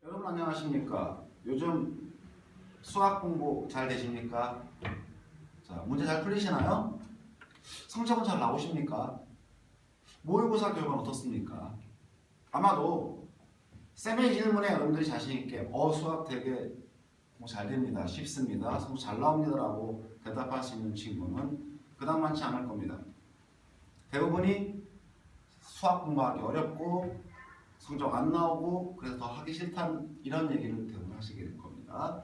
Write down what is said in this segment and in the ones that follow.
여러분 안녕하십니까? 요즘 수학 공부 잘 되십니까? 자, 문제 잘 풀리시나요? 성적은 잘 나오십니까? 모의고사 결과는 어떻습니까? 아마도 쌤의 질문에 여러분들이 자신있게 수학 되게 잘 됩니다. 쉽습니다. 성적 잘 나옵니다 라고 대답할 수 있는 친구는 그닥 많지 않을 겁니다. 대부분이 수학 공부하기 어렵고 성적 안 나오고 그래서 더 하기 싫다는 이런 얘기를 대부분 하시게 될 겁니다.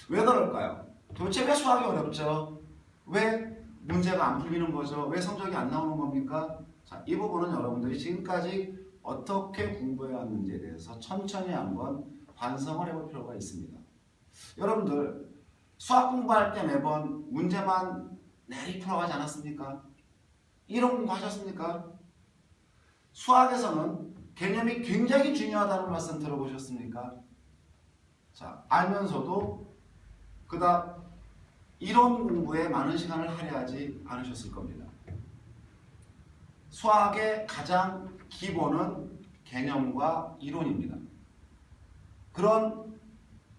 왜 그럴까요? 도대체 왜 수학이 어렵죠? 왜 문제가 안 풀리는 거죠? 왜 성적이 안 나오는 겁니까? 자, 이 부분은 여러분들이 지금까지 어떻게 공부해 왔는지에 대해서 천천히 한번 반성을 해볼 필요가 있습니다. 여러분들 수학 공부할 때 매번 문제만 내리 풀어가지 않았습니까? 이론 공부하셨습니까? 수학에서는 개념이 굉장히 중요하다는 말씀 들어보셨습니까? 자, 알면서도 그닥 이론 공부에 많은 시간을 할애하지 않으셨을 겁니다. 수학의 가장 기본은 개념과 이론입니다. 그런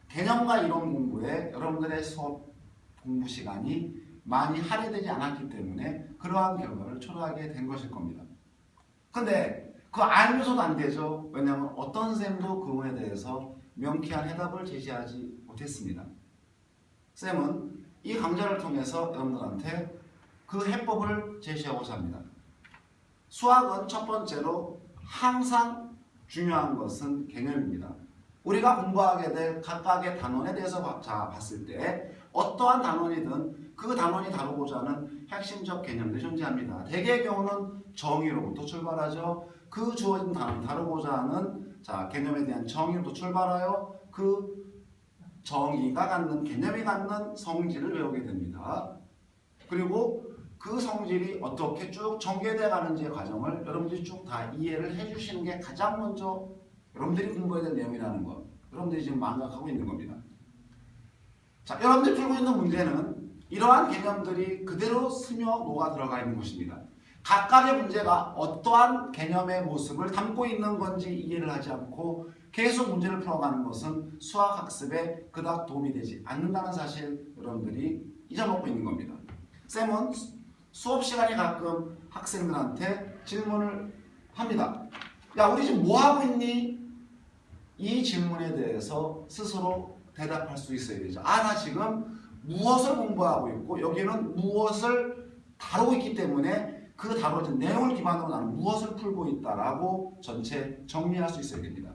개념과 이론 공부에 여러분들의 수업 공부 시간이 많이 할애되지 않았기 때문에 그러한 결과를 초래하게 된 것일 겁니다. 근데 그거 알면서도 안 되죠. 왜냐하면 어떤 쌤도 그 부분에 대해서 명쾌한 해답을 제시하지 못했습니다. 쌤은 이 강좌를 통해서 여러분들한테 그 해법을 제시하고자 합니다. 수학은 첫 번째로 항상 중요한 것은 개념입니다. 우리가 공부하게 될 각각의 단원에 대해서 봤을 때 어떠한 단원이든 그 단원이 다루고자 하는 핵심적 개념들이 존재합니다. 대개의 경우는 정의로부터 출발하죠. 그 주어진 단원이 다루고자 하는 개념에 대한 정의로부터 출발하여 그 정의가 갖는 개념이 갖는 성질을 배우게 됩니다. 그리고 그 성질이 어떻게 쭉 전개되어 가는지의 과정을 여러분들이 쭉 다 이해를 해주시는 게 가장 먼저 여러분들이 공부해야 될 내용이라는 것, 여러분들이 지금 망각하고 있는 겁니다. 자, 여러분들이 풀고 있는 문제는 이러한 개념들이 그대로 스며 녹아 들어가 있는 것입니다. 각각의 문제가 어떠한 개념의 모습을 담고 있는 건지 이해를 하지 않고 계속 문제를 풀어가는 것은 수학학습에 그닥 도움이 되지 않는다는 사실 여러분들이 잊어먹고 있는 겁니다. 쌤은 수업 시간에 가끔 학생들한테 질문을 합니다. 야, 우리 지금 뭐 하고 있니? 이 질문에 대해서 스스로 대답할 수 있어야 되죠. 나 지금 무엇을 공부하고 있고 여기는 무엇을 다루고 있기 때문에 그 다뤄진 내용을 기반으로 나는 무엇을 풀고 있다라고 전체 정리할 수 있어야 됩니다.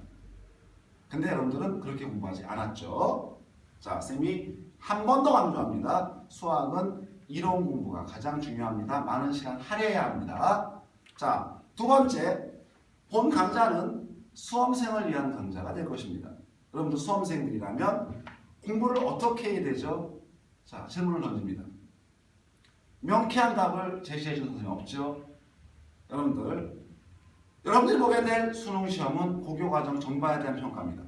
근데 여러분들은 그렇게 공부하지 않았죠. 자, 쌤이 한 번 더 강조합니다. 수학은 이론 공부가 가장 중요합니다. 많은 시간 할애해야 합니다. 자, 두 번째, 본 강좌는 수험생을 위한 강좌가 될 것입니다. 여러분들 수험생들이라면 공부를 어떻게 해야 되죠? 자, 질문을 던집니다. 명쾌한 답을 제시해 주는 선생님 없죠? 여러분들이 보게 될 수능 시험은 고교과정 전반에 대한 평가입니다.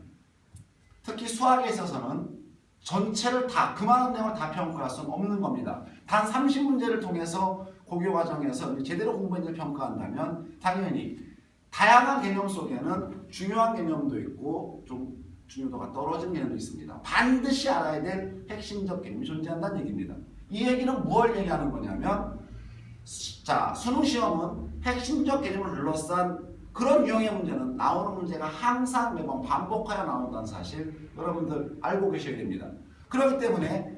특히 수학에 있어서는 전체를 다, 그 많은 내용을 다 평가할 수는 없는 겁니다. 단 30문제를 통해서 고교과정에서 제대로 공부했는지 평가한다면 당연히 다양한 개념 속에는 중요한 개념도 있고 좀 중요도가 떨어진 개념도 있습니다. 반드시 알아야 될 핵심적 개념이 존재한다는 얘기입니다. 이 얘기는 뭘 얘기하는 거냐면, 자, 수능 시험은 핵심적 개념을 둘러싼 그런 유형의 문제는 나오는 문제가 항상 매번 반복하여 나온다는 사실 여러분들 알고 계셔야 됩니다. 그렇기 때문에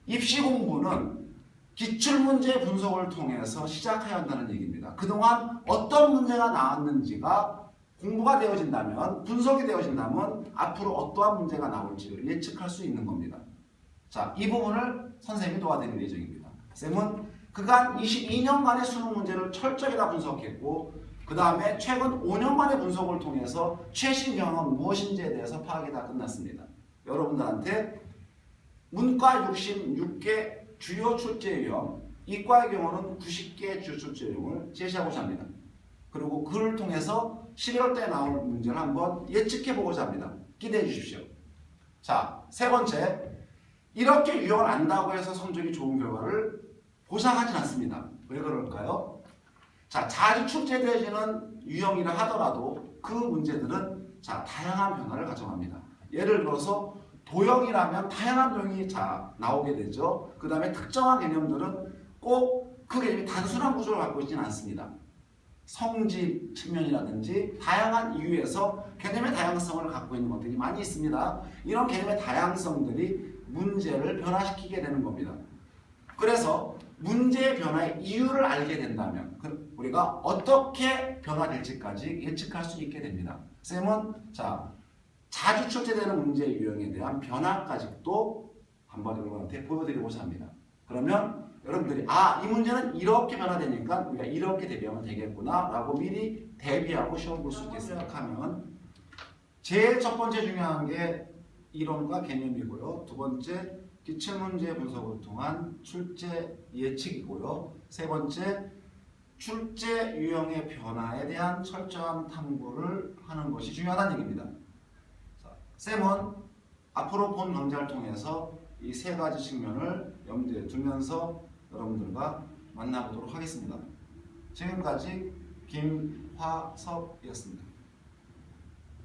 입시 공부는 기출문제 분석을 통해서 시작해야 한다는 얘기입니다. 그동안 어떤 문제가 나왔는지가 공부가 되어진다면, 분석이 되어진다면 앞으로 어떠한 문제가 나올지를 예측할 수 있는 겁니다. 자, 이 부분을 선생님이 도와드릴 예정입니다. 쌤은 그간 22년간의 수능 문제를 철저히 다 분석했고 그 다음에 최근 5년간의 분석을 통해서 최신 경험은 무엇인지에 대해서 파악이 다 끝났습니다. 여러분들한테 문과 66개 주요 출제 유형, 이과의 경우는 90개 주요 출제 유형을 제시하고자 합니다. 그리고 그를 통해서 11월달에 나올 문제를 한번 예측해보고자 합니다. 기대해 주십시오. 자, 세 번째, 이렇게 유형을 안다고 해서 성적이 좋은 결과를 보장하진 않습니다. 왜 그럴까요? 자, 자주 출제되어지는 유형이라 하더라도 그 문제들은 다양한 변화를 가져갑니다. 예를 들어서 도형이라면 다양한 도형이 나오게 되죠. 그 다음에 특정한 개념들은 꼭 그 개념이 단순한 구조를 갖고 있지는 않습니다. 성질 측면이라든지 다양한 이유에서 개념의 다양성을 갖고 있는 것들이 많이 있습니다. 이런 개념의 다양성들이 문제를 변화시키게 되는 겁니다. 그래서 문제의 변화의 이유를 알게 된다면 우리가 어떻게 변화될지까지 예측할 수 있게 됩니다. 쌤은 자주 출제되는 문제 유형에 대한 변화까지도 한번 여러분한테 보여드리고자 합니다. 그러면 여러분들이 이 문제는 이렇게 변화되니까 우리가 이렇게 대비하면 되겠구나 라고 미리 대비하고 시험 볼 수 있겠습니다. 하면 제일 첫 번째 중요한 게 이론과 개념이고요. 두 번째 기출문제 분석을 통한 출제 예측이고요. 세 번째 출제 유형의 변화에 대한 철저한 탐구를 하는 것이 중요하다는 얘기입니다. 쌤은 앞으로 본 강좌를 통해서 이 세 가지 측면을 염두에 두면서 여러분들과 만나보도록 하겠습니다. 지금까지 김화섭이었습니다.